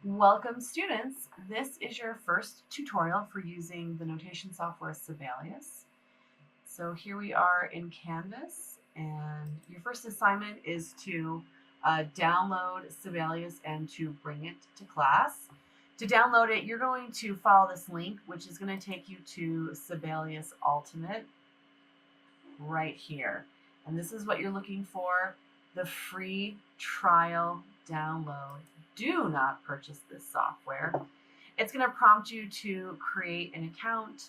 Welcome students. This is your first tutorial for using the notation software Sibelius. So here we are in Canvas, and your first assignment is to download Sibelius and to bring it to class. To download it, you're going to follow this link, which is going to take you to Sibelius Ultimate right here. And this is what you're looking for, the free trial download. Do not purchase this software. It's going to prompt you to create an account,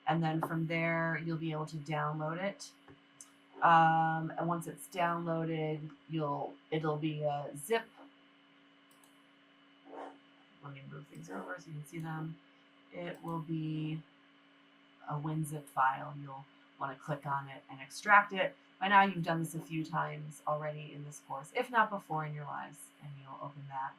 and then from there you'll be able to download it. And once it's downloaded, it'll be a zip. Let me move things over so you can see them. It will be a WinZip file. You'll want to click on it and extract it. By now you've done this a few times already in this course, if not before in your lives, and you'll open that.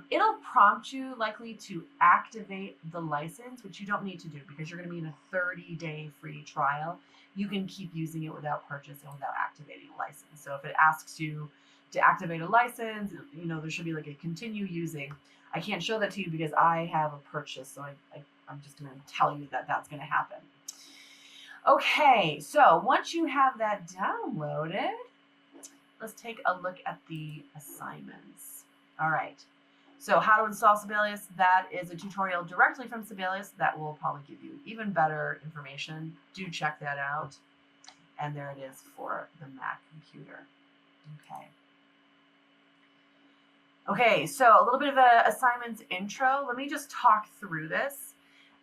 It'll prompt you likely to activate the license, which you don't need to do because you're going to be in a 30-day free trial. You can keep using it without purchase and without activating a license. So if it asks you to activate a license, there should be like a continue using. I can't show that to you because I have a purchase, so I'm just going to tell you that that's going to happen. Okay, so once you have that downloaded, let's take a look at the assignments. All right. So how to install Sibelius, that is a tutorial directly from Sibelius that will probably give you even better information. Do check that out. And there it is for the Mac computer. Okay, so a little bit of an assignment intro. Let me just talk through this.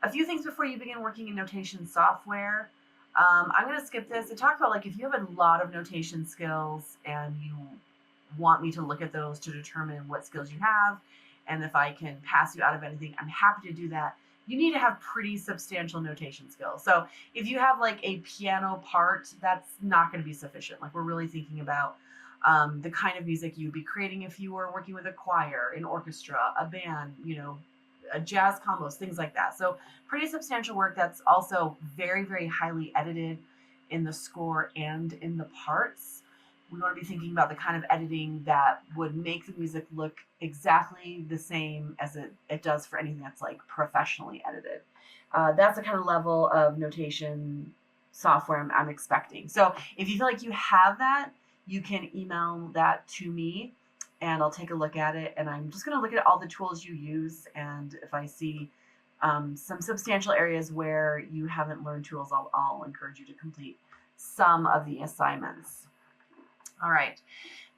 A few things before you begin working in notation software. I'm going to skip this. It talks about if you have a lot of notation skills and you want me to look at those to determine what skills you have, and if I can pass you out of anything, I'm happy to do that. You need to have pretty substantial notation skills. So if you have a piano part, that's not going to be sufficient. We're really thinking about the kind of music you'd be creating if you were working with a choir, an orchestra, a band, a jazz combos, things like that. So pretty substantial work that's also very, very highly edited in the score and in the parts. We want to be thinking about the kind of editing that would make the music look exactly the same as it does for anything that's professionally edited. That's the kind of level of notation software I'm expecting. So if you feel like you have that, you can email that to me and I'll take a look at it. And I'm just going to look at all the tools you use. And if I see some substantial areas where you haven't learned tools, I'll encourage you to complete some of the assignments. All right.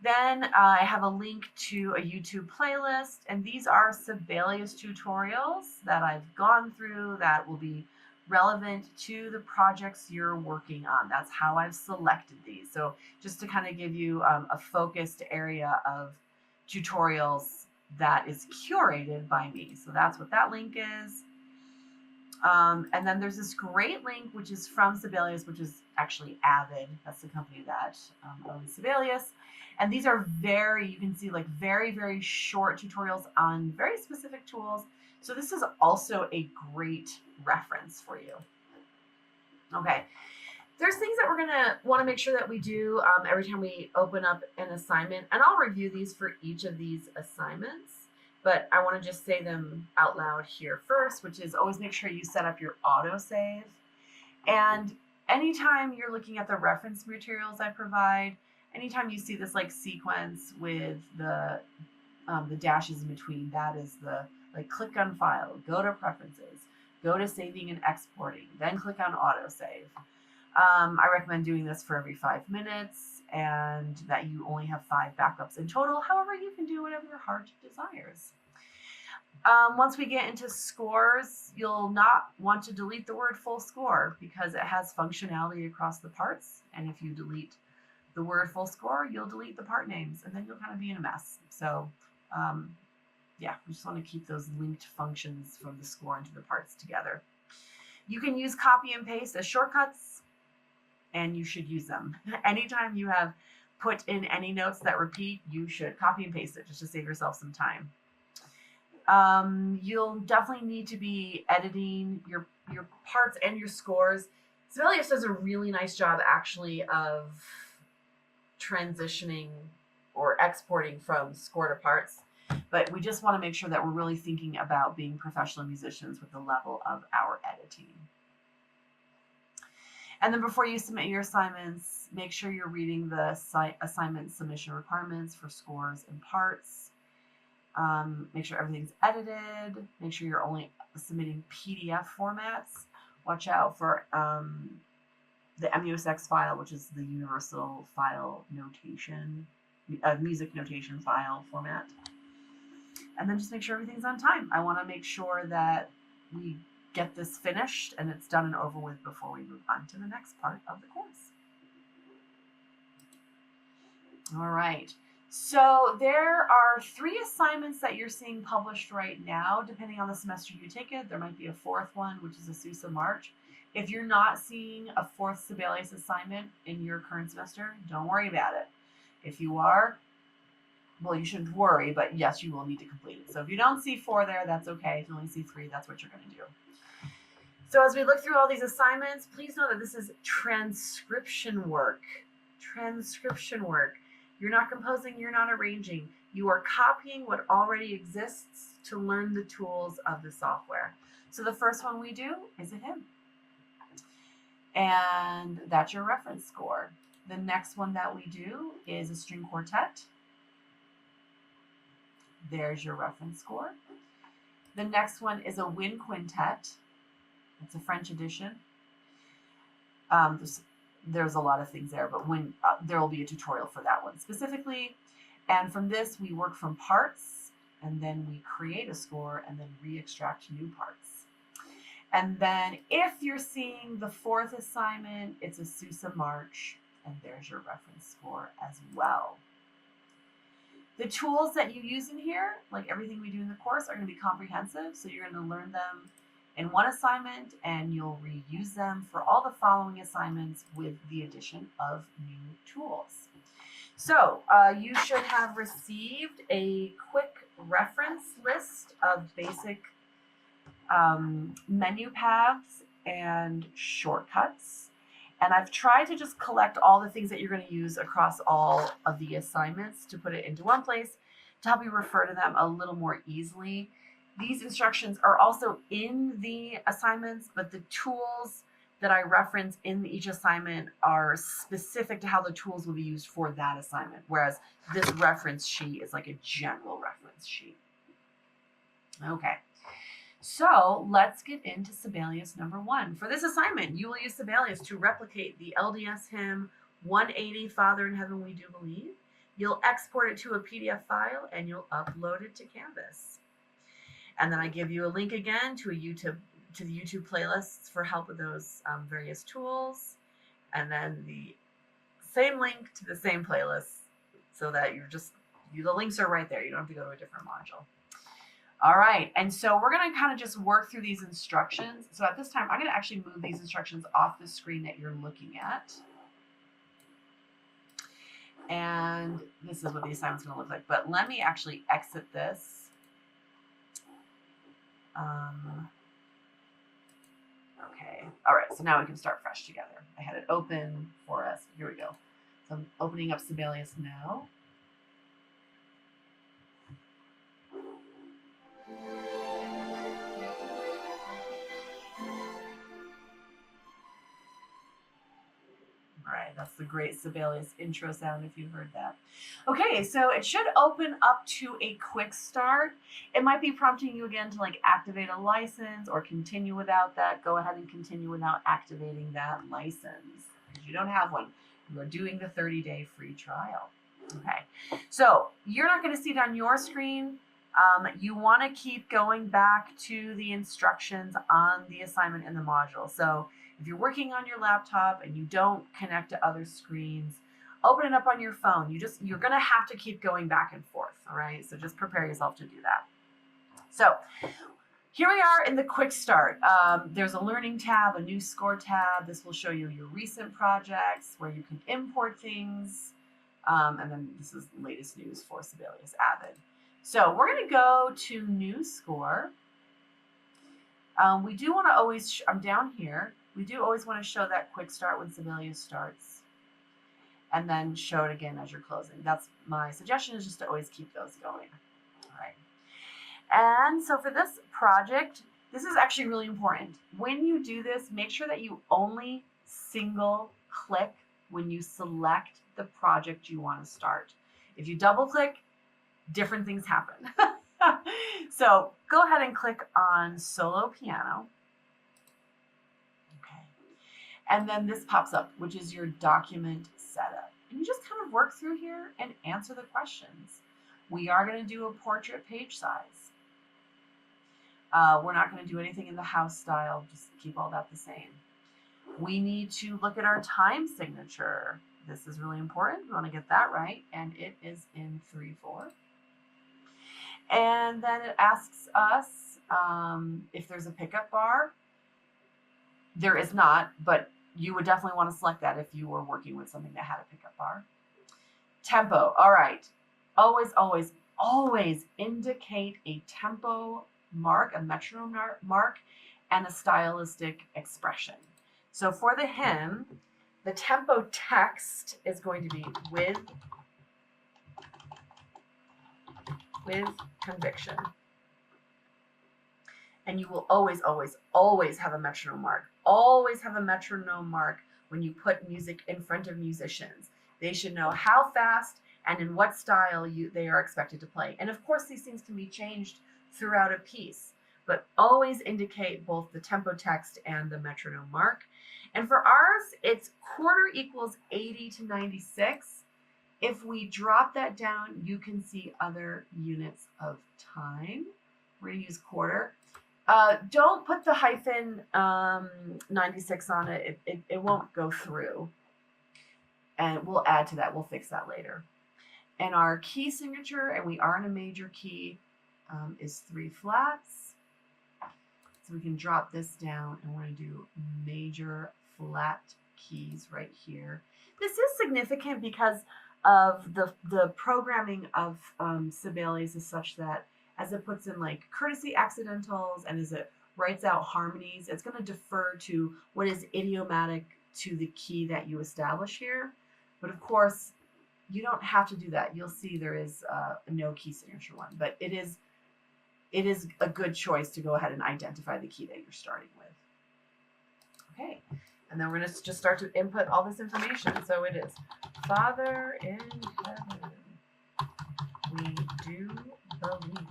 Then I have a link to a YouTube playlist, and these are Sibelius tutorials that I've gone through that will be relevant to the projects you're working on. That's how I've selected these. So just to kind of give you a focused area of tutorials that is curated by me. So that's what that link is. And then there's this great link, which is from Sibelius, which is actually Avid. That's the company that owns Sibelius. And these are you can see very, very short tutorials on very specific tools. So this is also a great reference for you. Okay. There's things that we're going to want to make sure that we do every time we open up an assignment. And I'll review these for each of these assignments. But I want to just say them out loud here first, which is always make sure you set up your autosave. And anytime you're looking at the reference materials I provide, anytime you see this sequence with the dashes in between, that is the click on file, go to preferences, go to saving and exporting, then click on autosave. I recommend doing this for every 5 minutes and that you only have 5 backups in total. However, you can do whatever your heart desires. Once we get into scores, you'll not want to delete the word full score because it has functionality across the parts. And if you delete the word full score, you'll delete the part names and then you'll kind of be in a mess. So yeah, we just want to keep those linked functions from the score into the parts together. You can use copy and paste as shortcuts, and you should use them. Anytime you have put in any notes that repeat, you should copy and paste it just to save yourself some time. You'll definitely need to be editing your parts and your scores. Sibelius does a really nice job actually of transitioning or exporting from score to parts. but we just want to make sure that we're really thinking about being professional musicians with the level of our editing. And then before you submit your assignments, make sure you're reading the assignment submission requirements for scores and parts. Make sure everything's edited. Make sure you're only submitting PDF formats. Watch out for the MUSX file, which is the Universal File Notation, music notation file format. And then just make sure everything's on time. I want to make sure that we get this finished and it's done and over with before we move on to the next part of the course. All right. So there are 3 assignments that you're seeing published right now. Depending on the semester you take it, there might be a 4th one, which is a Sousa March. If you're not seeing a 4th Sibelius assignment in your current semester, don't worry about it. If you are, well, you shouldn't worry, but yes, you will need to complete it. So if you don't see 4 there, that's okay. If you only see 3, that's what you're going to do. So as we look through all these assignments, please know that this is transcription work. Transcription work. You're not composing, you're not arranging. You are copying what already exists to learn the tools of the software. So the first one we do is a hymn. And that's your reference score. The next one that we do is a string quartet. There's your reference score. The next one is a wind quintet. It's a French edition. There's a lot of things there, but when there will be a tutorial for that one specifically. And from this, we work from parts, and then we create a score, and then re-extract new parts. And then if you're seeing the 4th assignment, it's a Sousa March, and there's your reference score as well. The tools that you use in here, like everything we do in the course, are going to be comprehensive, so you're going to learn them in one assignment, and you'll reuse them for all the following assignments with the addition of new tools. So you should have received a quick reference list of basic menu paths and shortcuts. And I've tried to just collect all the things that you're going to use across all of the assignments to put it into one place to help you refer to them a little more easily. These instructions are also in the assignments, but the tools that I reference in each assignment are specific to how the tools will be used for that assignment, whereas this reference sheet is like a general reference sheet. Okay, so let's get into Sibelius number 1. For this assignment, you will use Sibelius to replicate the LDS hymn 180, Father in Heaven We Do Believe. You'll export it to a PDF file and you'll upload it to Canvas. And then I give you a link again to the YouTube playlists for help with those various tools. And then the same link to the same playlist so that the links are right there. You don't have to go to a different module. All right, and so we're going to kind of just work through these instructions. So at this time, I'm going to actually move these instructions off the screen that you're looking at. And this is what the assignment's going to look like. But let me actually exit this. Okay, all right, so now we can start fresh together. I had it open for us. Here we go. So I'm opening up Sibelius now. All right, that's the great Sibelius intro sound if you've heard that. Okay, so it should open up to a quick start. It might be prompting you again to like activate a license or continue without that. Go ahead and continue without activating that license because you don't have one. You are doing the 30-day free trial. Okay, so you're not going to see it on your screen. You want to keep going back to the instructions on the assignment in the module. So if you're working on your laptop and you don't connect to other screens, open it up on your phone. You're going to have to keep going back and forth. All right. So just prepare yourself to do that. So here we are in the quick start. There's a learning tab, a new score tab. This will show you your recent projects where you can import things. And then this is the latest news for Sibelius Avid. So we're going to go to new score. We do want to always, I'm down here. We do always want to show that quick start when Sibelius starts and then show it again as you're closing. That's my suggestion, is just to always keep those going. All right. And so for this project, this is actually really important. When you do this, make sure that you only single click when you select the project you want to start. If you double click, different things happen. So go ahead and click on solo piano. Okay. And then this pops up, which is your document setup. And you just kind of work through here and answer the questions. We are going to do a portrait page size. We're not going to do anything in the house style, just keep all that the same. We need to look at our time signature. This is really important. We want to get that right, and it is in 3/4. And then it asks us if there's a pickup bar. There is not, but you would definitely want to select that if you were working with something that had a pickup bar. Tempo. All right. Always, always, always indicate a tempo mark, a metronome mark, and a stylistic expression. So for the hymn, the tempo text is going to be with conviction. And you will always, always, always have a metronome mark. Always have a metronome mark when you put music in front of musicians. They should know how fast and in what style they are expected to play. And of course, these things can be changed throughout a piece, but always indicate both the tempo text and the metronome mark. And for ours, it's quarter equals 80 to 96. If we drop that down, you can see other units of time. We're going to use quarter. Don't put the hyphen 96 on it. It won't go through. And we'll add to that. We'll fix that later. And our key signature, and we are in a major key, is 3 flats. So we can drop this down, and we're going to do major flat keys right here. This is significant because of the programming of Sibelius is such that as it puts in like courtesy accidentals and as it writes out harmonies, it's going to defer to what is idiomatic to the key that you establish here. But of course, you don't have to do that. You'll see there is a no key signature one, but it is a good choice to go ahead and identify the key that you're starting with. Okay, and then we're going to just start to input all this information. So it is, Father in heaven, we do believe.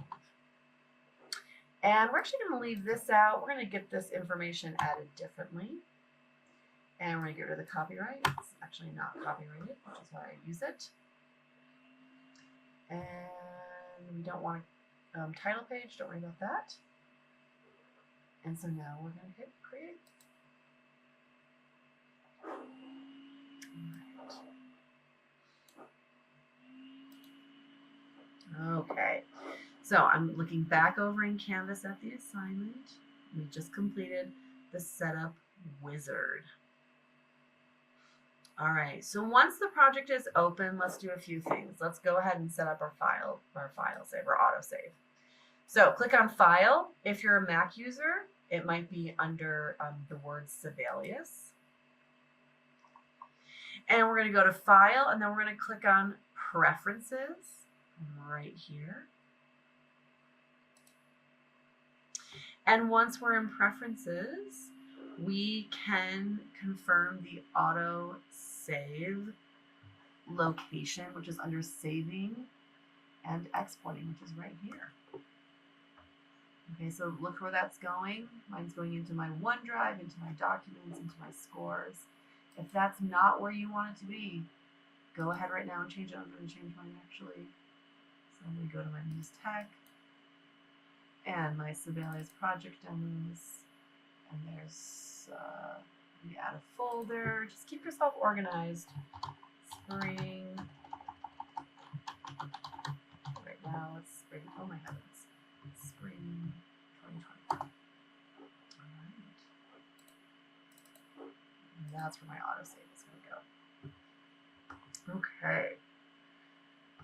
And we're actually going to leave this out. We're going to get this information added differently. And we're going to get rid of the copyright. It's actually not copyrighted, which is why I use it. And we don't want a title page. Don't worry about that. And so now we're going to hit create. All right. Okay. So I'm looking back over in Canvas at the assignment. We just completed the setup wizard. All right, so once the project is open, let's do a few things. Let's go ahead and set up our file save, or autosave. So click on File. If you're a Mac user, it might be under the word Sibelius. And we're going to go to File, and then we're going to click on Preferences right here. And once we're in Preferences, we can confirm the auto save location, which is under saving and exporting, which is right here. Okay, so look where that's going. Mine's going into my OneDrive, into my documents, into my scores. If that's not where you want it to be, go ahead right now and change it. I'm going to change mine actually. So I'm going to go to my Muse Tech and my Sibelius project demos. And there's, we add a folder. Just keep yourself organized. Spring. Right now it's spring. Oh my heavens. Spring 2020. All right. And that's where my autosave is going to go. Okay.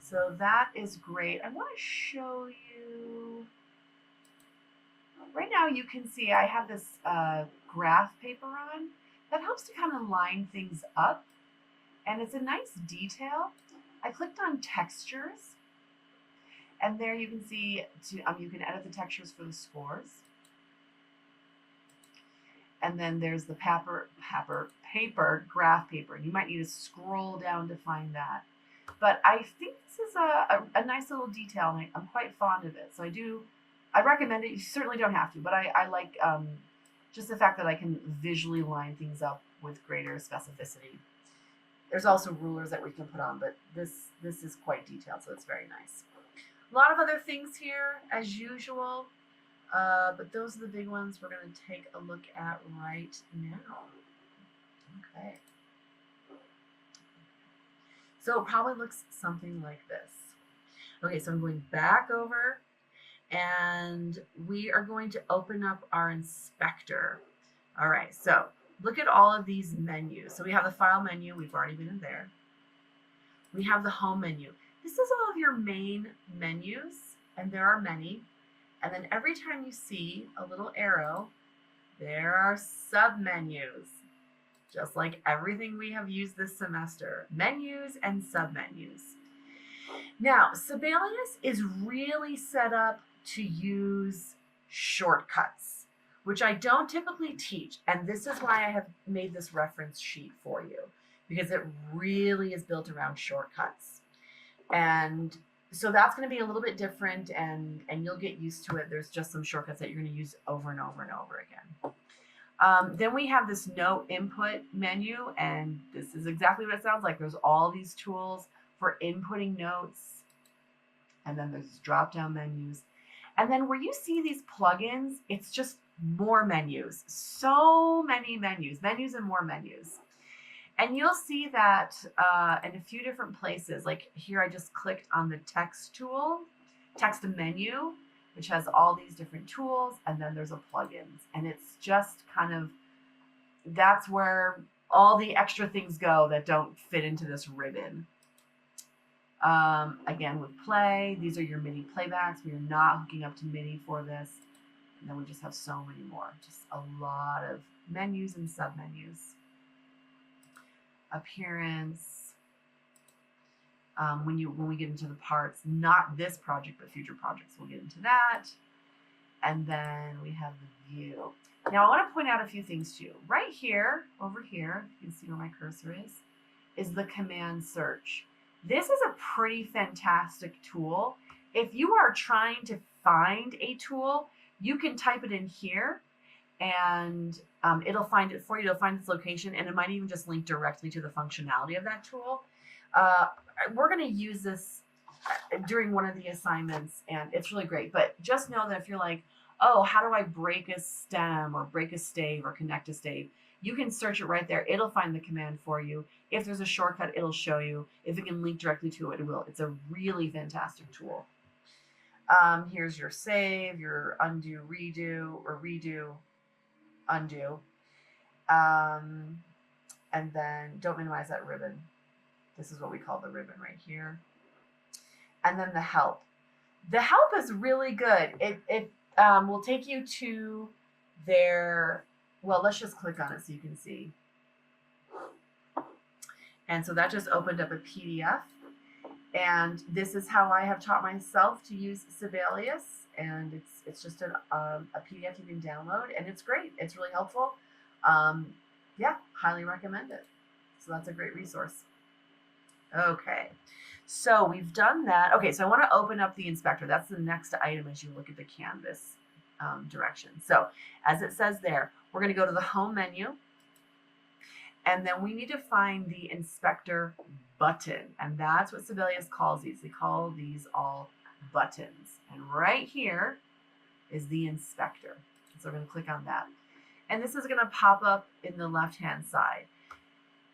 So that is great. I want to show you. Right now you can see I have this graph paper on that helps to kind of line things up, and it's a nice detail. I clicked on textures, And there you can see, you can edit the textures for the scores. And then there's the paper, graph paper. You might need to scroll down to find that. But I think this is a nice little detail, and I'm quite fond of it. So I recommend it. You certainly don't have to, but I like just the fact that I can visually line things up with greater specificity. There's also rulers that we can put on, but this is quite detailed, so it's very nice. A lot of other things here, as usual, but those are the big ones we're going to take a look at right now. Okay. So it probably looks something like this. Okay, so I'm going back over, and we are going to open up our inspector. All right, so look at all of these menus. So we have the file menu. We've already been in there. We have the home menu. This is all of your main menus, and there are many. And then every time you see a little arrow, there are submenus, just like everything we have used this semester, menus and submenus. Now, Sibelius is really set up to use shortcuts, which I don't typically teach. And this is why I have made this reference sheet for you, because it really is built around shortcuts. And so that's going to be a little bit different, and you'll get used to it. There's just some shortcuts that you're going to use over and over and over again. Then we have this no input menu, and this is exactly what it sounds like. There's all these tools for inputting notes, and then there's drop-down menus. And then where you see these plugins, it's just more menus. So many menus and more menus. And you'll see that in a few different places. Like here, I just clicked on the text tool, text menu, which has all these different tools, and then there's a plugins. And it's just kind of, that's where all the extra things go that don't fit into this ribbon. Again, with play, these are your MIDI playbacks. We are not hooking up to MIDI for this. And then we just have so many more, just a lot of menus and submenus. Appearance, when we get into the parts, not this project, but future projects, we'll get into that. And then we have the view. Now I want to point out a few things to you. Right here, over here, you can see where my cursor is the command search. This is a pretty fantastic tool. If you are trying to find a tool, you can type it in here, and it'll find it for you. It'll find its location, and it might even just link directly to the functionality of that tool. We're going to use this during one of the assignments, and it's really great. But just know that if you're like, oh, how do I break a stem or break a stave or connect a stave? You can search it right there. It'll find the command for you. If there's a shortcut, it'll show you. If it can link directly to it, it will. It's a really fantastic tool. Here's your save, your undo, redo, or redo, undo. And then don't minimize that ribbon. This is what we call the ribbon right here. And then the help. The help is really good. It will take you to their, well, let's just click on it so you can see. And so that just opened up a PDF. And this is how I have taught myself to use Sibelius. And it's just a PDF you can download, and it's great. It's really helpful. Yeah, highly recommend it. So that's a great resource. Okay, so we've done that. Okay, so I want to open up the inspector. That's the next item as you look at the Canvas direction. So as it says there, we're going to go to the home menu, and then we need to find the inspector button, and that's what Sibelius calls these. They call these all buttons, and right here is the inspector. So we're going to click on that, and this is going to pop up in the left-hand side.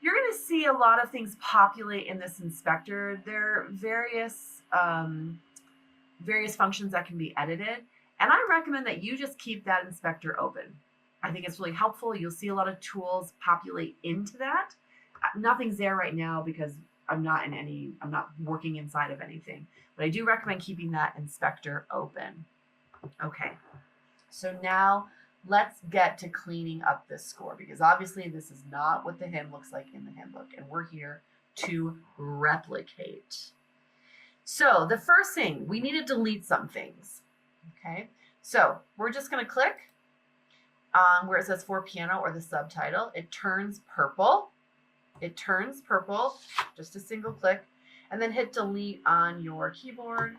You're going to see a lot of things populate in this inspector. There are various functions that can be edited, and I recommend that you just keep that inspector open. I think it's really helpful. You'll see a lot of tools populate into that. Nothing's there right now because I'm not working inside of anything, but I do recommend keeping that inspector open. Okay, so now let's get to cleaning up this score, because obviously this is not what the hymn looks like in the hymn book, and we're here to replicate. So the first thing, we need to delete some things. Okay, so we're just going to click on where it says for piano or the subtitle. It turns purple. It turns purple, just a single click, and then hit delete on your keyboard,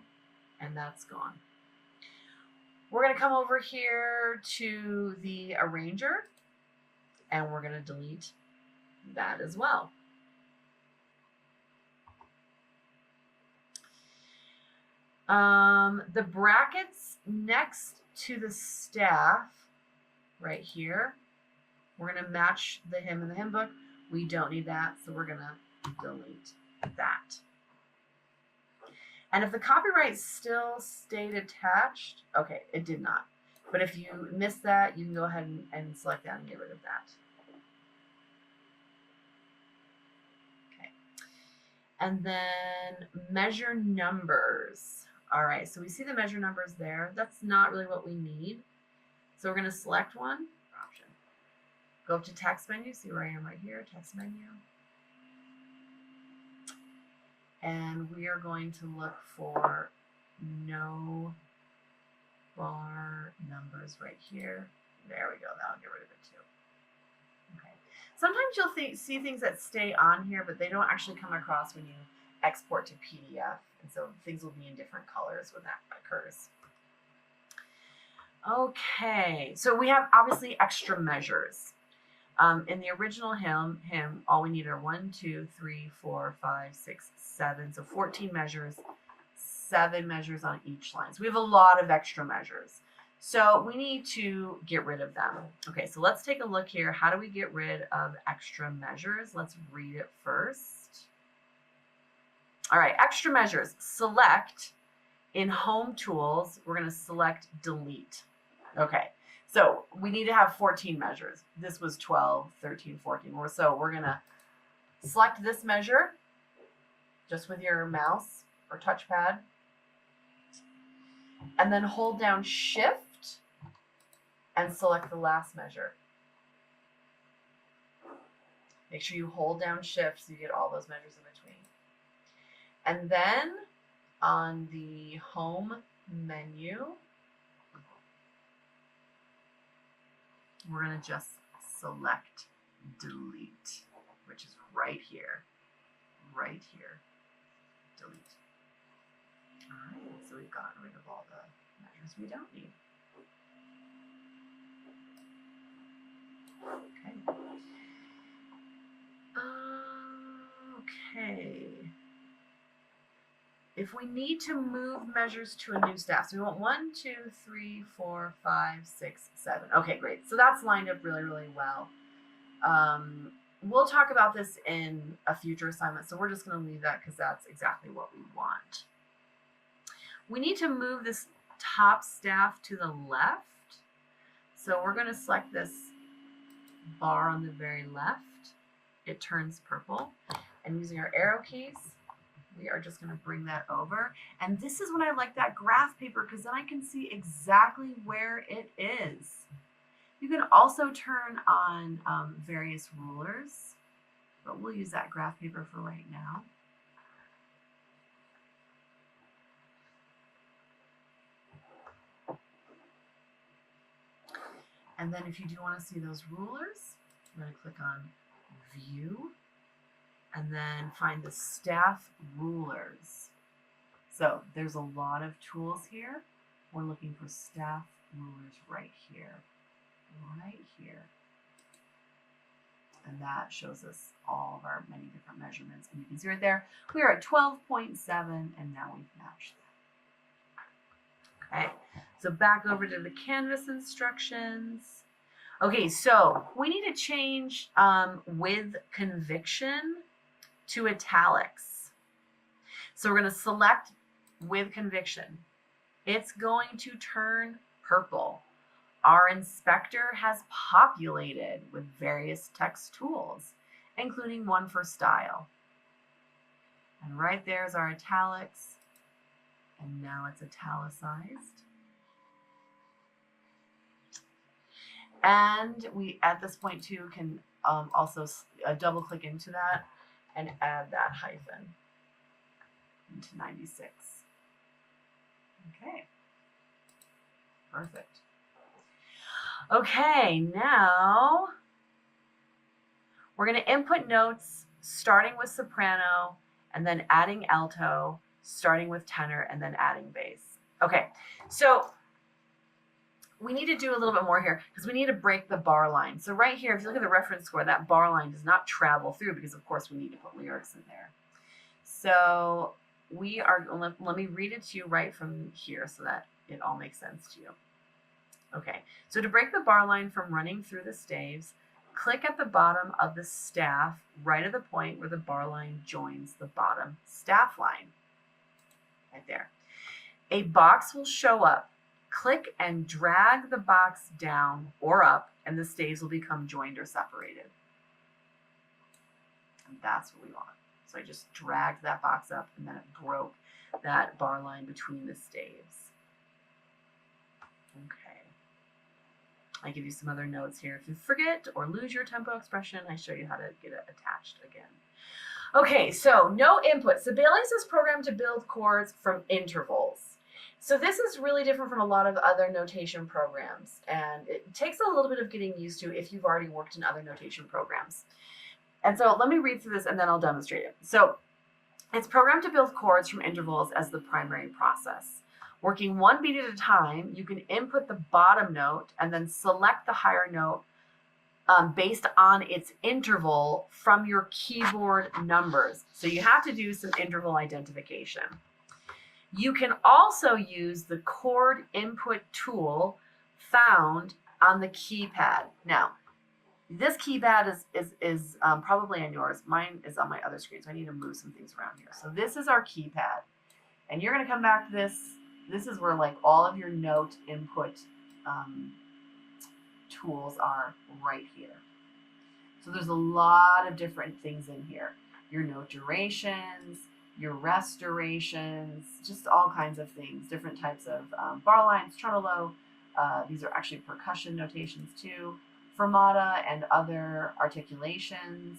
and that's gone. We're going to come over here to the arranger, and we're going to delete that as well. The brackets next to the staff right here, we're going to match the hymn in the hymn book. We don't need that, so we're going to delete that. And if the copyright still stayed attached, okay, it did not. But if you missed that, you can go ahead and select that and get rid of that. Okay. And then measure numbers. All right, so we see the measure numbers there. That's not really what we need. So we're going to select one option. Go up to text menu, see where I am right here, text menu. And we are going to look for no bar numbers right here. There we go, that'll get rid of it too. Okay. Sometimes you'll see things that stay on here, but they don't actually come across when you export to PDF. And so things will be in different colors when that occurs. Okay, so we have obviously extra measures. In the original hymn, all we need are 1, 2, 3, 4, 5, 6, 7. So 14 measures, 7 measures on each line. So we have a lot of extra measures. So we need to get rid of them. Okay, so let's take a look here. How do we get rid of extra measures? Let's read it first. All right, extra measures. Select in Home Tools, we're going to select Delete. Okay. So we need to have 14 measures. This was 12, 13, 14. So we're going to select this measure just with your mouse or touchpad. And then hold down Shift and select the last measure. Make sure you hold down Shift so you get all those measures in between. And then on the Home menu, we're going to just select Delete, which is right here. Right here. Delete. All right, so we've gotten rid of all the measures we don't need. Okay. Okay. If we need to move measures to a new staff, so we want 1, 2, 3, 4, 5, 6, 7. Okay, great. So that's lined up really, really well. We'll talk about this in a future assignment, so we're just going to leave that because that's exactly what we want. We need to move this top staff to the left. So we're going to select this bar on the very left. It turns purple. And using our arrow keys, we are just going to bring that over. And this is when I like that graph paper because then I can see exactly where it is. You can also turn on various rulers, but we'll use that graph paper for right now. And then if you do want to see those rulers, I'm going to click on View and then find the staff rulers. So there's a lot of tools here. We're looking for staff rulers right here. Right here. And that shows us all of our many different measurements. And you can see right there, we are at 12.7 and now we've matched that. Okay, so back over to the Canvas instructions. Okay, so we need to change with conviction to italics. So we're going to select with conviction. It's going to turn purple. Our inspector has populated with various text tools, including one for style. And right there is our italics. And now it's italicized. And we, at this point too, can also double click into that and add that hyphen. into 96. Okay, perfect. Okay, now we're going to input notes starting with soprano and then adding alto, starting with tenor and then adding bass. Okay, so we need to do a little bit more here because we need to break the bar line. So right here, if you look at the reference score, that bar line does not travel through because of course we need to put lyrics in there. So we are, let me read it to you right from here so that it all makes sense to you. Okay, so to break the bar line from running through the staves, click at the bottom of the staff right at the point where the bar line joins the bottom staff line. Right there. A box will show up. Click and drag the box down or up, and the staves will become joined or separated. And that's what we want. So I just dragged that box up, and then it broke that bar line between the staves. Okay. I give you some other notes here. If you forget or lose your tempo expression, I show you how to get it attached again. Okay, so no input. Sibelius is programmed to build chords from intervals. So this is really different from a lot of other notation programs, and it takes a little bit of getting used to if you've already worked in other notation programs. And so let me read through this and then I'll demonstrate it. So it's programmed to build chords from intervals as the primary process. Working one beat at a time, you can input the bottom note and then select the higher note based on its interval from your keyboard numbers. So you have to do some interval identification. You can also use the chord input tool found on the keypad. Now, this keypad is probably on yours. Mine is on my other screen, so I need to move some things around here. So this is our keypad, and you're going to come back to this. This is where like all of your note input tools are right here. So there's a lot of different things in here. Your note durations, your restorations, just all kinds of things, different types of bar lines, tremolo. These are actually percussion notations too, fermata and other articulations.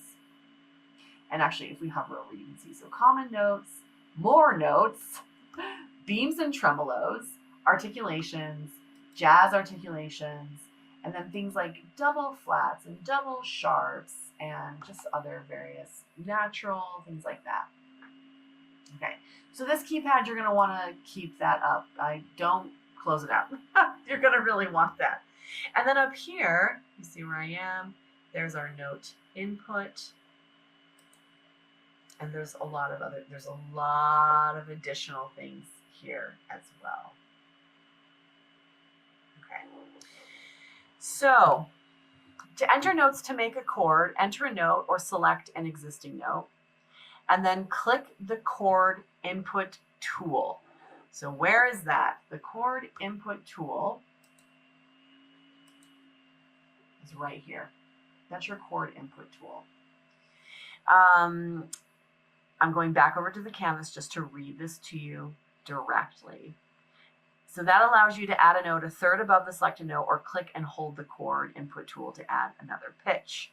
And actually, if we hover over, you can see, so common notes, more notes, beams and tremolos, articulations, jazz articulations, and then things like double flats and double sharps and just other various natural things like that. Okay, so this keypad, you're going to want to keep that up. Don't close it out. You're going to really want that. And then up here, you see where I am. There's our note input. And there's a lot of additional things here as well. Okay. So to enter notes to make a chord, enter a note or select an existing note, and then click the chord input tool. So where is that? The chord input tool is right here. That's your chord input tool. I'm going back over to the canvas just to read this to you directly. So that allows you to add a note a third above the selected note or click and hold the chord input tool to add another pitch.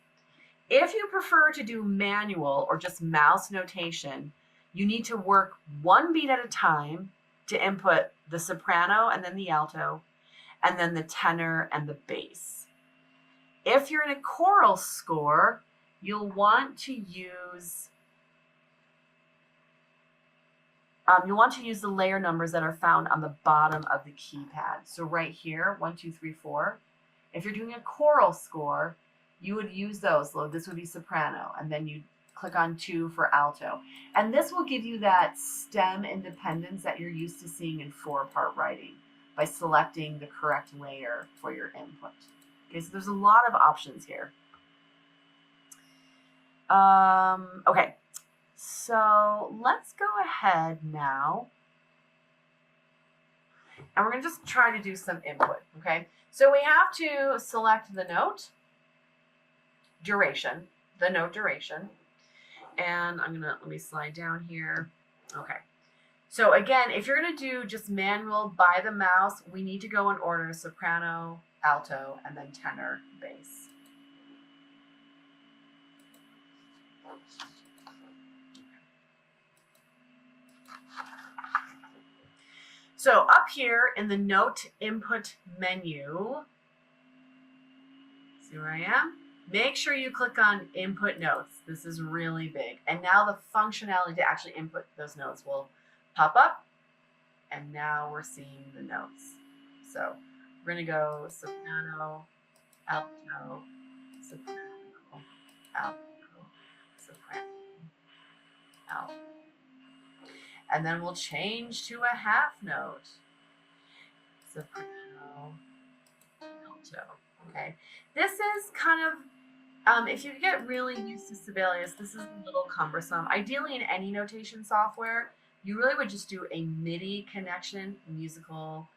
If you prefer to do manual or just mouse notation, you need to work one beat at a time to input the soprano and then the alto, and then the tenor and the bass. If you're in a choral score, you'll want to use the layer numbers that are found on the bottom of the keypad. So right here, 1, 2, 3, 4. If you're doing a choral score, you would use those. So this would be soprano, and then you click on 2 for alto. And this will give you that stem independence that you're used to seeing in 4-part writing by selecting the correct layer for your input. Okay, so there's a lot of options here. Okay, so let's go ahead now, and we're going to just try to do some input, okay? So we have to select the note duration, and let me slide down here. Okay, so again, if you're going to do just manual by the mouse, we need to go in order: soprano, alto, and then tenor, bass. So up here in the note input menu, see where I am? Make sure you click on input notes. This is really big. And now the functionality to actually input those notes will pop up. And now we're seeing the notes. So we're going to go soprano, alto, soprano, alto, soprano, alto. And then we'll change to a half note. Soprano, alto. Okay. This is kind of, if you get really used to Sibelius, this is a little cumbersome. Ideally, in any notation software, you really would just do a MIDI connection, musical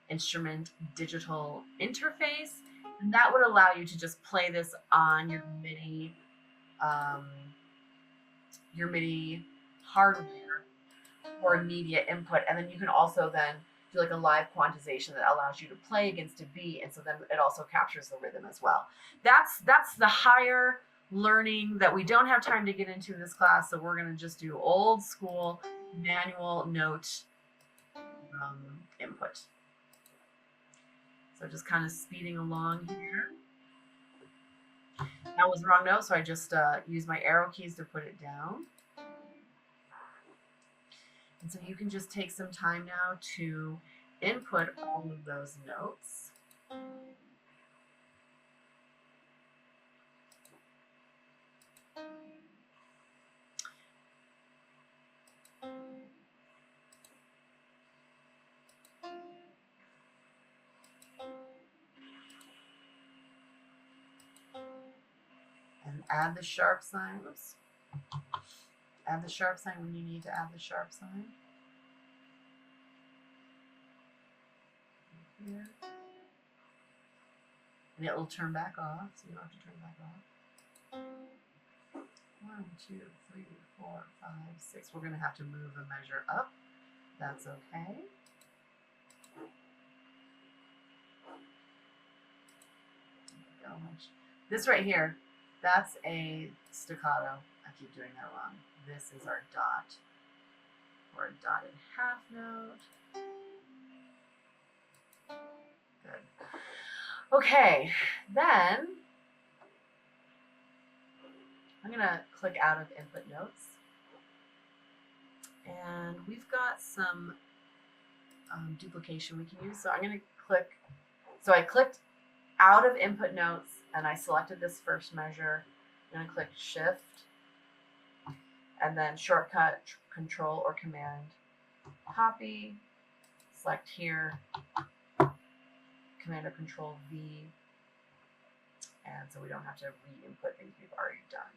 instrument digital interface, and that would allow you to just play this on your MIDI hardware or immediate input, and then you can also then do like a live quantization that allows you to play against a beat, and so then it also captures the rhythm as well. That's the higher learning that we don't have time to get into in this class, so we're going to just do old school manual note input. So just kind of speeding along here. That was the wrong note, so I just used my arrow keys to put it down. And so you can just take some time now to input all of those notes. And add the sharp sign. Oops. Add the sharp sign when you need to add the sharp sign. Here. And it will turn back off, so you don't have to turn back off. 1, 2, 3, 4, 5, 6. We're going to have to move a measure up. That's okay. This right here, that's a staccato. I keep doing that wrong. This is our dot, or a dotted half note. Good. Okay, then I'm going to click out of input notes. And we've got some duplication we can use. So I'm going to click, so I clicked out of input notes and I selected this first measure. I'm going to click Shift and then shortcut Control or Command, copy, select here, Command or Control V, and so we don't have to re-input things we've already done.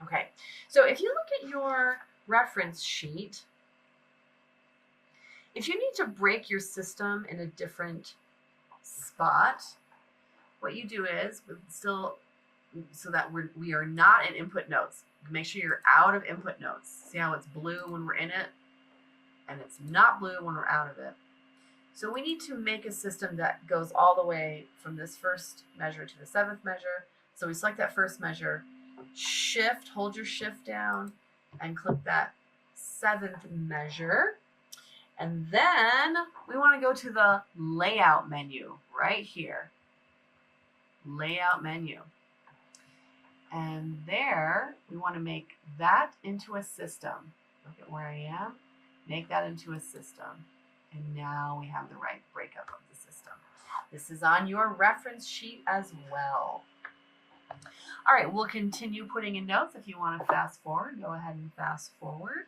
Okay, so if you look at your reference sheet, if you need to break your system in a different spot, what you do is, still, so that we are not in input notes, make sure you're out of input notes. See how it's blue when we're in it, and it's not blue when we're out of it. So we need to make a system that goes all the way from this first measure to the 7th measure. So we select that first measure, Shift, hold your Shift down, and click that 7th measure. And then we want to go to the layout menu right here. Layout menu. And there we want to make that into a system. Look at where I am. Make that into a system. And now we have the right breakup of the system. This is on your reference sheet as well. All right, we'll continue putting in notes. If you want to fast forward, go ahead and fast forward.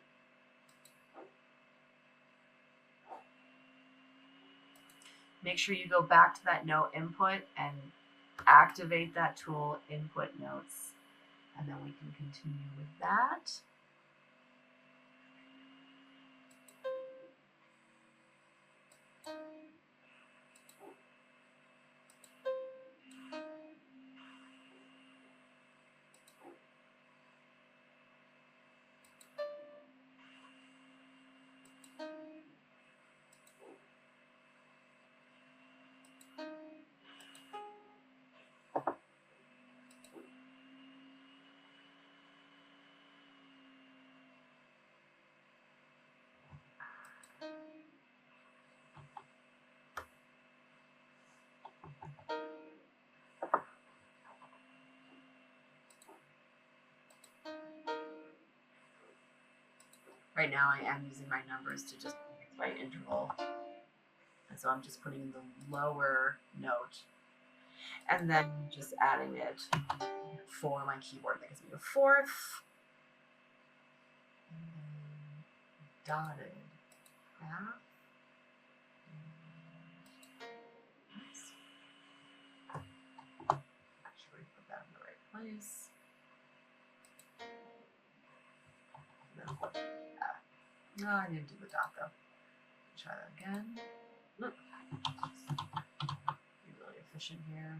Make sure you go back to that note input and activate that tool, input notes, and then we can continue with that. Right now I am using my numbers to just by interval. And so I'm just putting the lower note and then just adding it for my keyboard. That gives me a fourth. And then dotted half. Actually put that in the right place. No, I didn't do the dot though. Try that again. Be really efficient here.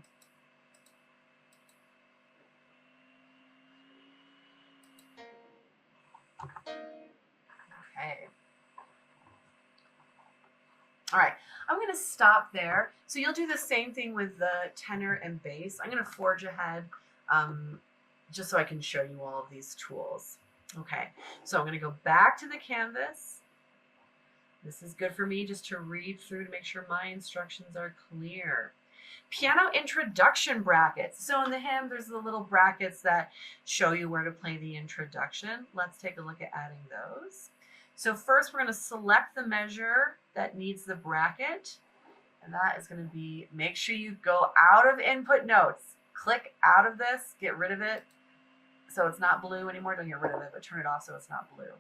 Okay. All right, I'm going to stop there. So you'll do the same thing with the tenor and bass. I'm going to forge ahead just so I can show you all of these tools. Okay, so I'm going to go back to the canvas. This is good for me just to read through to make sure my instructions are clear. Piano introduction brackets. So in the hymn, there's the little brackets that show you where to play the introduction. Let's take a look at adding those. So first we're going to select the measure that needs the bracket. And that is going to be, make sure you go out of input notes. Click out of this, get rid of it. So it's not blue anymore. Don't get rid of it, but turn it off so it's not blue.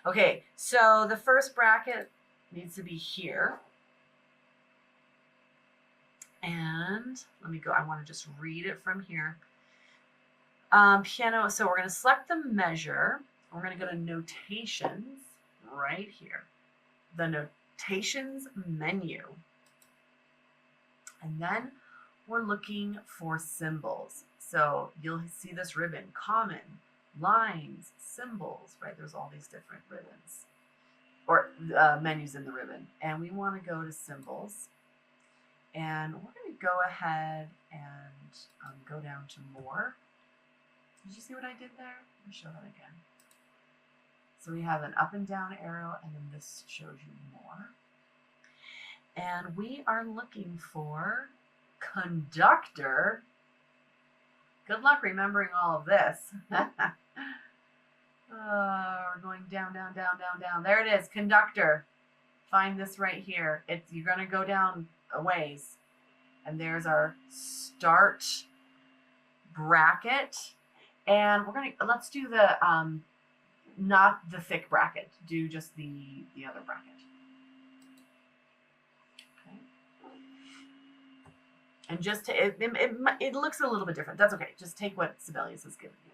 Okay, so the first bracket needs to be here. And let me go, I want to just read it from here. Piano, so we're going to select the measure. We're going to go to notations right here. The notations menu. And then we're looking for symbols. So you'll see this ribbon, common, lines, symbols, right? There's all these different ribbons or menus in the ribbon. And we want to go to symbols. And we're going to go ahead and go down to more. Did you see what I did there? Let me show that again. So we have an up and down arrow, and then this shows you more. And we are looking for conductor. Good luck remembering all of this. We're going down, down, down, down, down. There it is, conductor. Find this right here. You're going to go down a ways. And there's our start bracket. And we're going to, let's do the, not the thick bracket. Do just the other bracket. Okay. And just to, it looks a little bit different. That's okay. Just take what Sibelius has given you.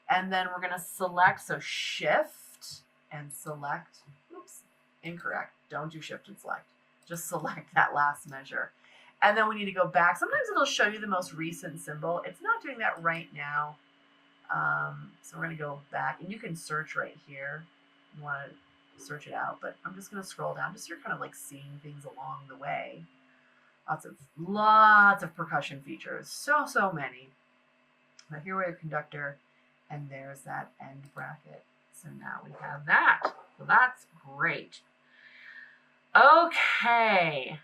And then we're going to select, so shift and select, oops, incorrect. Don't do shift and select. Just select that last measure. And then we need to go back. Sometimes it'll show you the most recent symbol. It's not doing that right now. So we're going to go back, and you can search right here. You want to search it out, but I'm just going to scroll down just so you're kind of like seeing things along the way. Lots of percussion features. So many. But here we have conductor, and there's that end bracket. So now we have that. So that's great. Okay.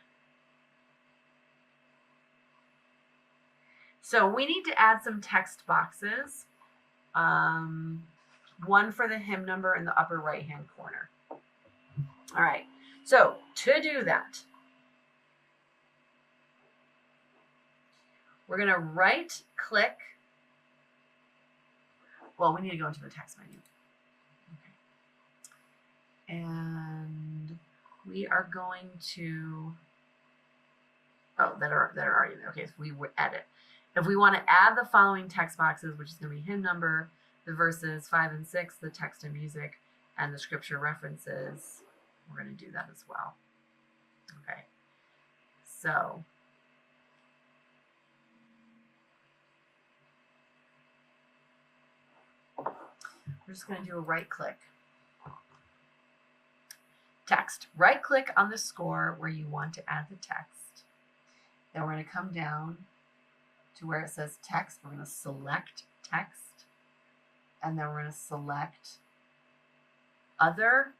So we need to add some text boxes. One for the hymn number in the upper right-hand corner. All right. So to do that, we're going to right-click. Well, we need to go into the text menu. Okay. And we are going to, oh, that are already there. Okay, so we would edit. If we want to add the following text boxes, which is going to be hymn number, the verses 5 and 6, the text and music, and the scripture references, we're going to do that as well. Okay, so we're just going to do a right click. Text. Right click on the score where you want to add the text. Then we're going to come down to where it says text. We're going to select text. And then we're going to select other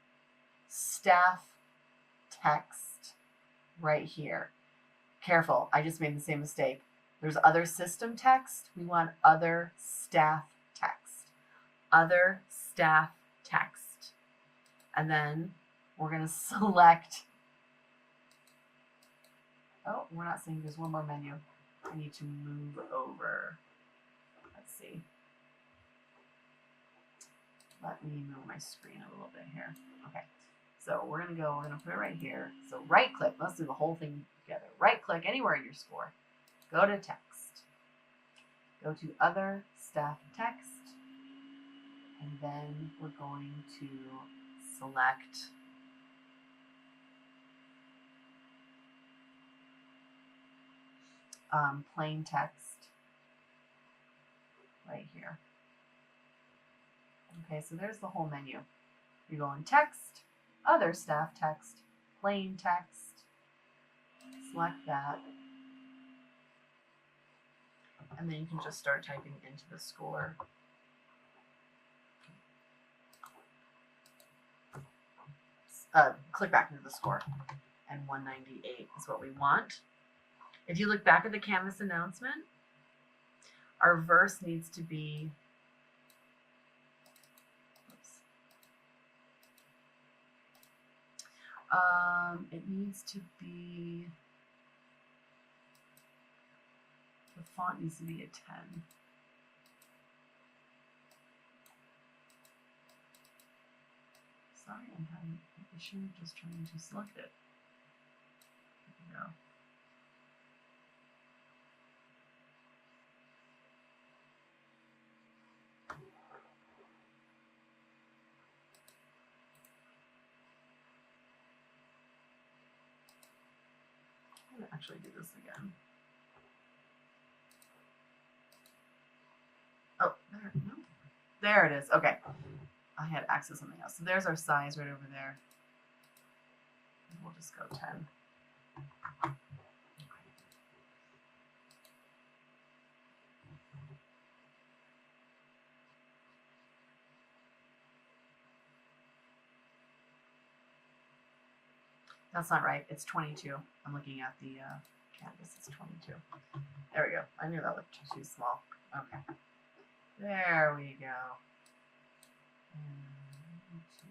staff text right here. Careful, I just made the same mistake. There's other system text. We want other staff text. Other staff text. And then we're going to select, oh, we're not seeing, there's one more menu. I need to move over. Let's see. Let me move my screen a little bit here. Okay. So we're going to put it right here. So right click, let's do the whole thing together. Right click anywhere in your score. Go to text. Go to other staff text. And then we're going to select plain text right here. Okay, so there's the whole menu. You go in text, other staff text, plain text, select that, and then you can just start typing into the score. Click back into the score, and 198 is what we want. If you look back at the Canvas announcement, our verse needs to be, it needs to be, the font needs to be a 10. Sorry, I'm having an issue just trying to select it. There we go. I'm going to actually do this again. Oh, there, no. There it is. Okay. I had access something else. So there's our size right over there. We'll just go 10. That's not right. It's 22. I'm looking at the canvas. It's 22. There we go. I knew that looked too small. Okay. There we go. And to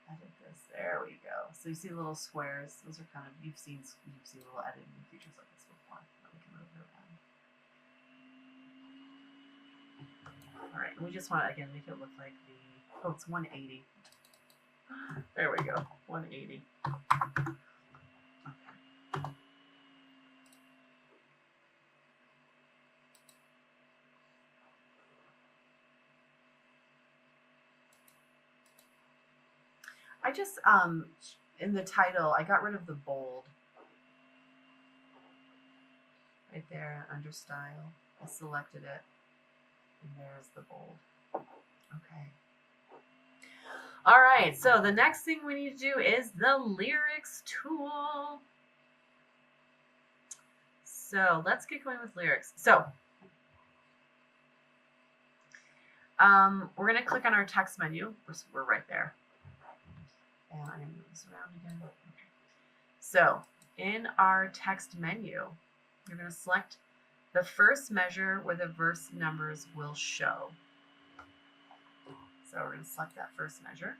edit this. There we go. So you see little squares. Those are kind of, you've seen little editing features like this before. We can move it around. All right. We just want to, again, make it look like the, oh, it's 180. There we go, 180. Okay. I just, in the title, I got rid of the bold. Right there, under style. I selected it, and there's the bold. Okay. All right, so the next thing we need to do is the lyrics tool. So let's get going with lyrics. So we're going to click on our text menu. We're right there. And I'm going to move this around again. Okay. So in our text menu, you're going to select the first measure where the verse numbers will show. So we're going to select that first measure.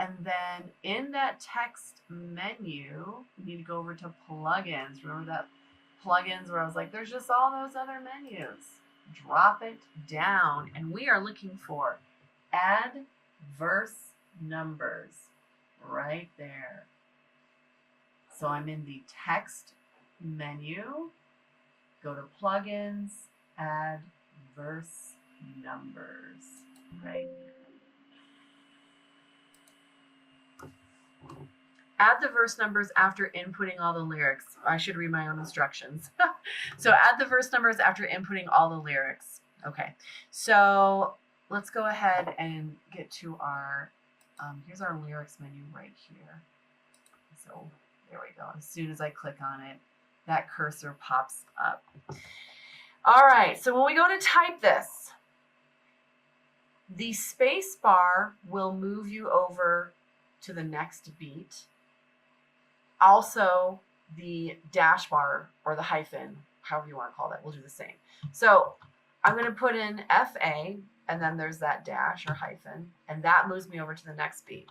And then in that text menu, you need to go over to plugins. Remember that plugins where I was like, there's just all those other menus. Drop it down. And we are looking for add verse numbers right there. So I'm in the text menu. Go to plugins, add verse numbers right here. Add the verse numbers after inputting all the lyrics. I should read my own instructions. So add the verse numbers after inputting all the lyrics. Okay, so let's go ahead and get to our, here's our lyrics menu right here. So there we go. As soon as I click on it, that cursor pops up. All right, so when we go to type this, the space bar will move you over to the next beat. Also, the dash bar or the hyphen, however you want to call that, will do the same. So I'm going to put in FA and then there's that dash or hyphen, and that moves me over to the next beat.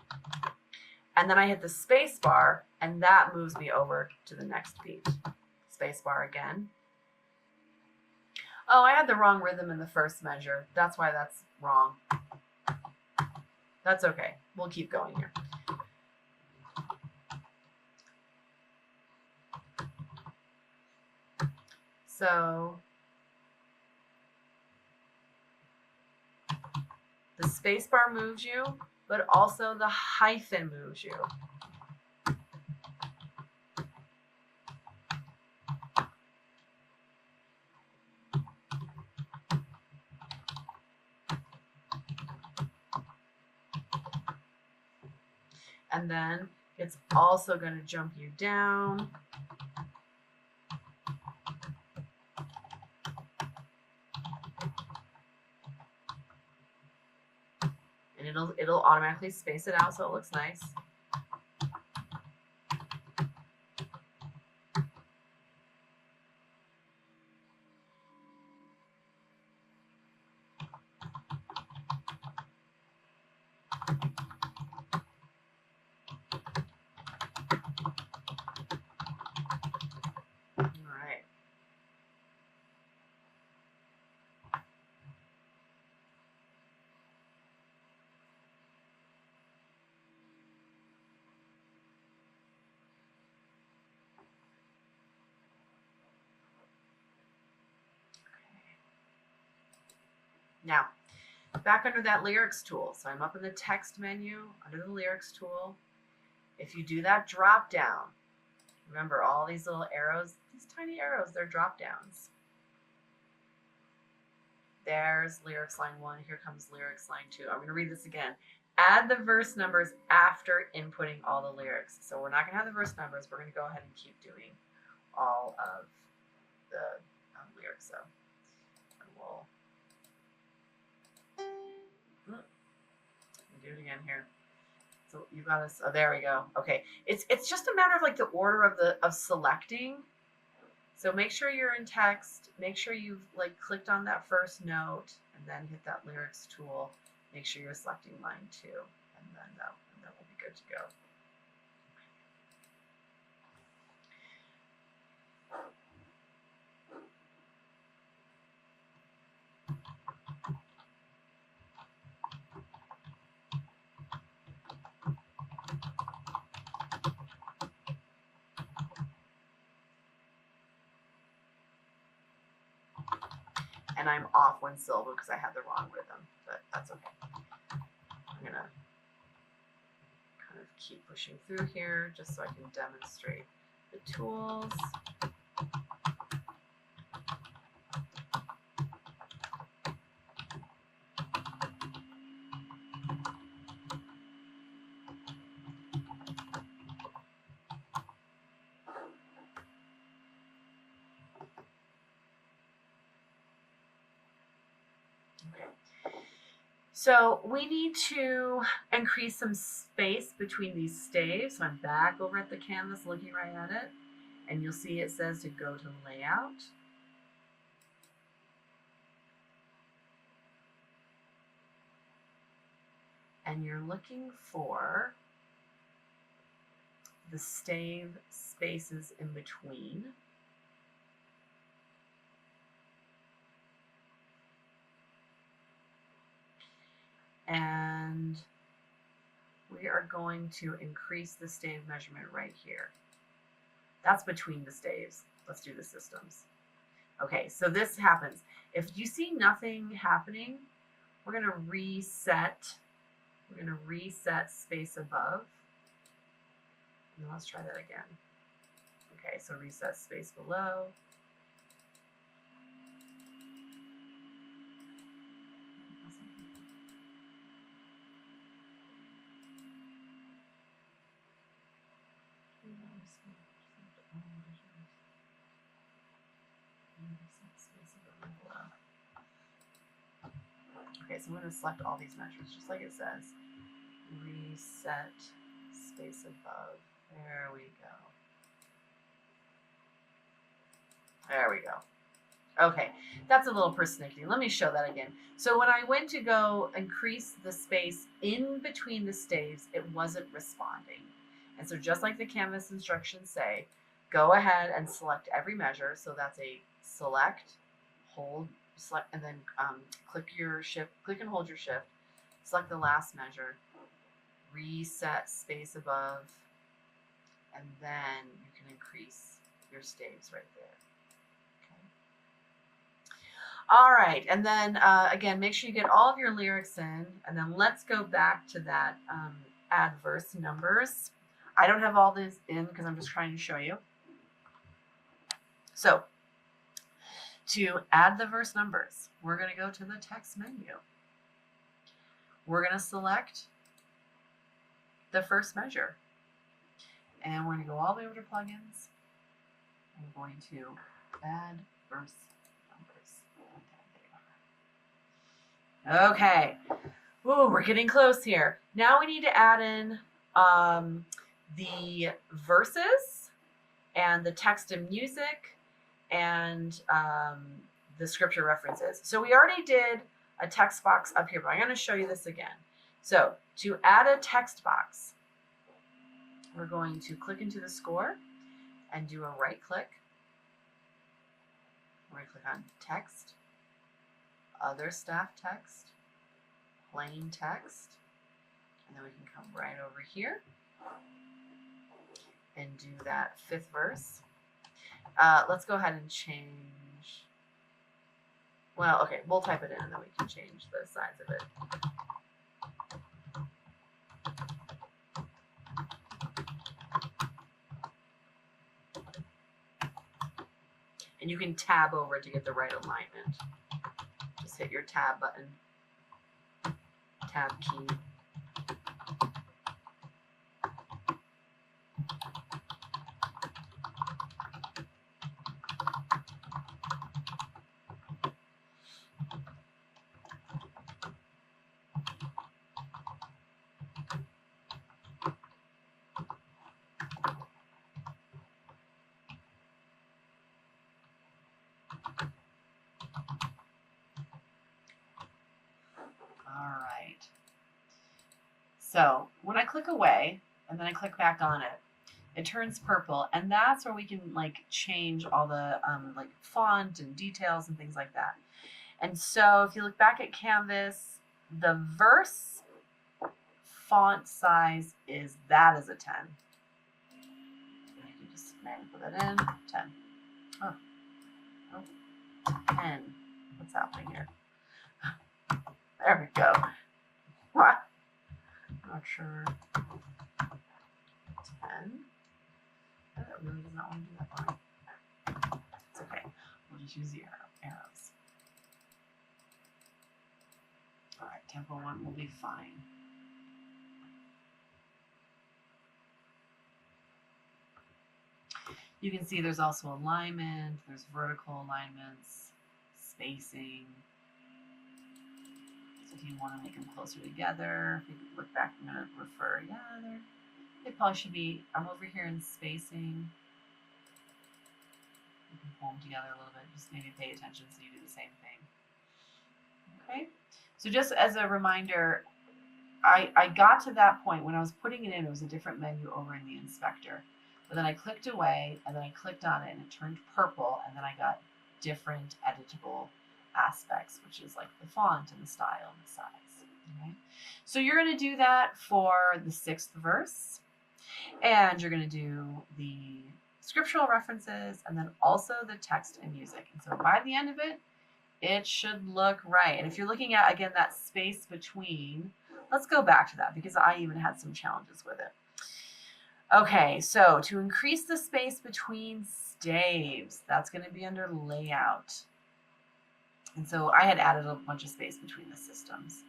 And then I hit the space bar, and that moves me over to the next beat. Space bar again. Oh, I had the wrong rhythm in the first measure. That's why that's wrong. That's okay. We'll keep going here. So the space bar moves you, but also the hyphen moves you. And then it's also going to jump you down. And it'll automatically space it out so it looks nice. Now, back under that lyrics tool. So I'm up in the text menu under the lyrics tool. If you do that drop down, remember all these little arrows, these tiny arrows, they're drop downs. There's lyrics line 1. Here comes lyrics line 2. I'm going to read this again. Add the verse numbers after inputting all the lyrics. So we're not going to have the verse numbers. We're going to go ahead and keep doing all of the lyrics. So we'll do it again here. So you got us. Oh, there we go. Okay, it's just a matter of like the order of selecting. So make sure you're in text. Make sure you've like clicked on that first note, and then hit that lyrics tool. Make sure you're selecting line 2, and then we'll be good to go. And I'm off one syllable because I had the wrong rhythm, but that's okay. I'm going to kind of keep pushing through here just so I can demonstrate the tools. So we need to increase some space between these staves. So I'm back over at the canvas looking right at it. And you'll see it says to go to layout. And you're looking for the stave spaces in between. And we are going to increase the stave measurement right here. That's between the staves. Let's do the systems. Okay, so this happens. If you see nothing happening, we're going to reset. We're going to reset space above. And let's try that again. Okay, so reset space below. Okay, so I'm going to select all these measures, just like it says. Reset space above. There we go. There we go. Okay, that's a little persnickety. Let me show that again. So when I went to go increase the space in between the staves, it wasn't responding. And so just like the Canvas instructions say, go ahead and select every measure. So that's a select, hold, select, and then click and hold your shift, select the last measure, reset space above, and then you can increase your staves right there. All right, and then again, make sure you get all of your lyrics in, and then let's go back to that add verse numbers. I don't have all this in because I'm just trying to show you. So to add the verse numbers, we're going to go to the text menu. We're going to select the first measure, and we're going to go all the way over to plugins. We're going to add verse numbers. Okay. Ooh, we're getting close here. Now we need to add in the verses and the text and music and the scripture references. So we already did a text box up here, but I'm going to show you this again. So to add a text box, we're going to click into the score and do a right click. We're going to click on text, other staff text, plain text, and then we can come right over here and do that fifth verse. Let's go ahead and change. Well, okay, we'll type it in and then we can change the size of it. And you can tab over to get the right alignment. Just hit your tab button, tab key. All right. So when I click away and then I click back on it, it turns purple, and that's where we can like change all the like font and details and things like that. And so if you look back at Canvas, the verse font size is that is a 10. And you can just put that in, 10. Oh, 10. What's happening here? There we go. What? Not sure. 10. That really does not want to do that for me. It's okay. We'll just use the arrows. All right, tempo 1 will be fine. You can see there's also alignment, there's vertical alignments, spacing. So if you want to make them closer together, if you look back and refer, yeah, they probably should be. I'm over here in spacing. You can pull them together a little bit. Just maybe pay attention so you do the same thing. Okay. So just as a reminder, I got to that point when I was putting it in. It was a different menu over in the inspector. But then I clicked away, and then I clicked on it, and it turned purple, and then I got different editable aspects, which is like the font and the style and the size. Okay? So you're going to do that for the 6th verse, and you're going to do the scriptural references, and then also the text and music. And so by the end of it, it should look right. And if you're looking at, again, that space between, let's go back to that because I even had some challenges with it. Okay, so to increase the space between staves, that's going to be under layout. And so I had added a bunch of space between the systems.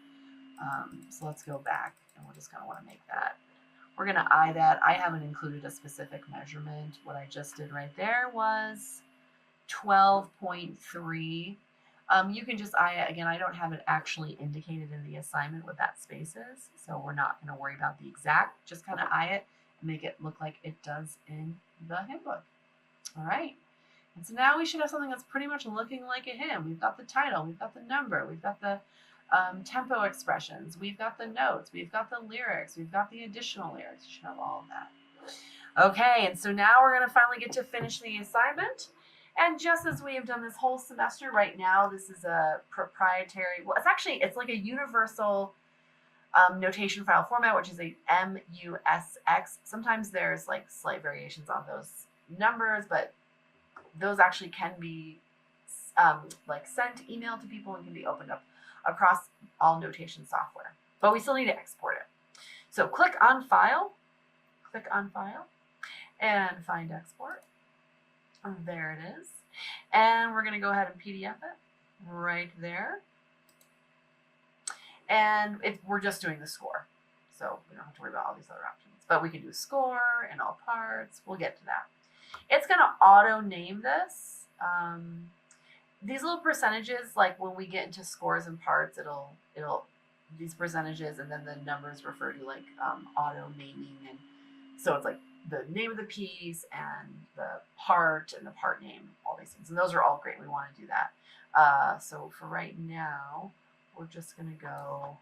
So let's go back and we're just going to want to make that. We're going to eye that. I haven't included a specific measurement. What I just did right there was 12.3. You can just eye it. Again, I don't have it actually indicated in the assignment what that space is. So we're not going to worry about the exact. Just kind of eye it. Make it look like it does in the handbook. All right. And so now we should have something that's pretty much looking like a hymn. We've got the title, we've got the number, we've got the tempo expressions, we've got the notes, we've got the lyrics, we've got the additional lyrics. You should have all of that. Okay, and so now we're going to finally get to finish the assignment. And just as we have done this whole semester, right now, this is a proprietary, well, it's like a universal notation file format, which is a MUSX. Sometimes there's like slight variations on those numbers, but those actually can be like sent, emailed to people, and can be opened up across all notation software. But we still need to export it. So click on File, and find Export. There it is. And we're going to go ahead and PDF it right there. And we're just doing the score, so we don't have to worry about all these other options. But we can do score and all parts. We'll get to that. It's going to auto name this. These little percentages, like when we get into scores and parts, it'll these percentages, and then the numbers refer to like auto naming, and so it's like the name of the piece and the part and the part name, all these things, and those are all great. We want to do that. So for right now, we're just going to go,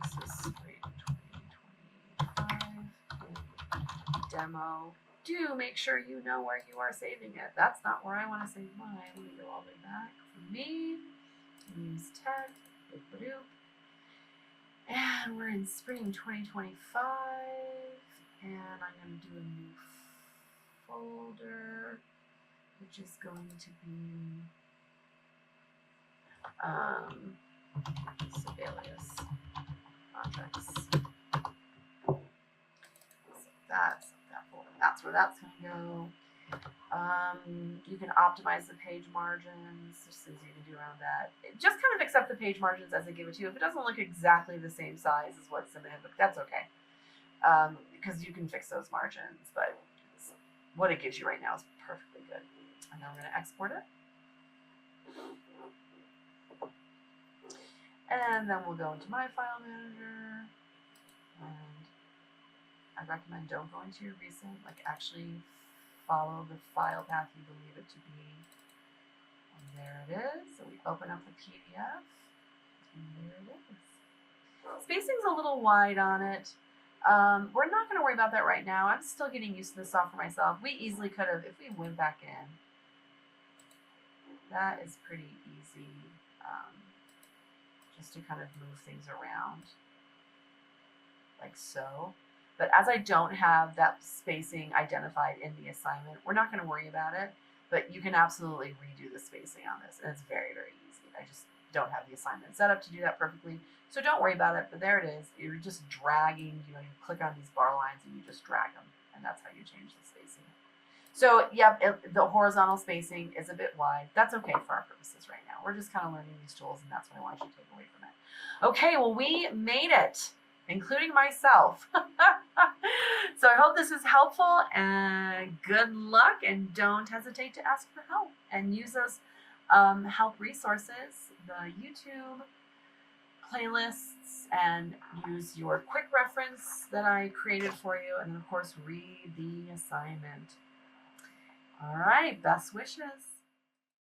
this is spring 2025 demo. Do make sure you know where you are saving it. That's not where I want to save mine. Let me go all the way back. For me, use tech, and we're in spring 2025, and I'm going to do a new folder, which is going to be Sibelius projects. So that's where that's going to go. You can optimize the page margins. There's things you can do around that. Just kind of accept the page margins as they give it to you. If it doesn't look exactly the same size as what's in the book, that's okay, because you can fix those margins. But what it gives you right now is perfectly good. And now I'm going to export it. And then we'll go into my file manager, and I recommend don't go into your recent, like actually follow the file path you believe it to be. And there it is. So we open up the PDF, and there it is. Spacing's a little wide on it. We're not going to worry about that right now. I'm still getting used to the software myself. We easily could have, if we went back in, that is pretty easy. Just to kind of move things around like so. But as I don't have that spacing identified in the assignment, we're not going to worry about it, but you can absolutely redo the spacing on this, and it's very, very easy. I just don't have the assignment set up to do that perfectly, so don't worry about it. But there it is. You're just dragging, you click on these bar lines and you just drag them, and that's how you change the spacing. So yeah, the horizontal spacing is a bit wide. That's okay for our purposes right now. We're just kind of learning these tools, and that's what I want you to take away from it. Okay, well, we made it, including myself. So I hope this is helpful, and good luck, and don't hesitate to ask for help and use those help resources, the YouTube playlists, and use your quick reference that I created for you, and then of course read the assignment. All right, best wishes.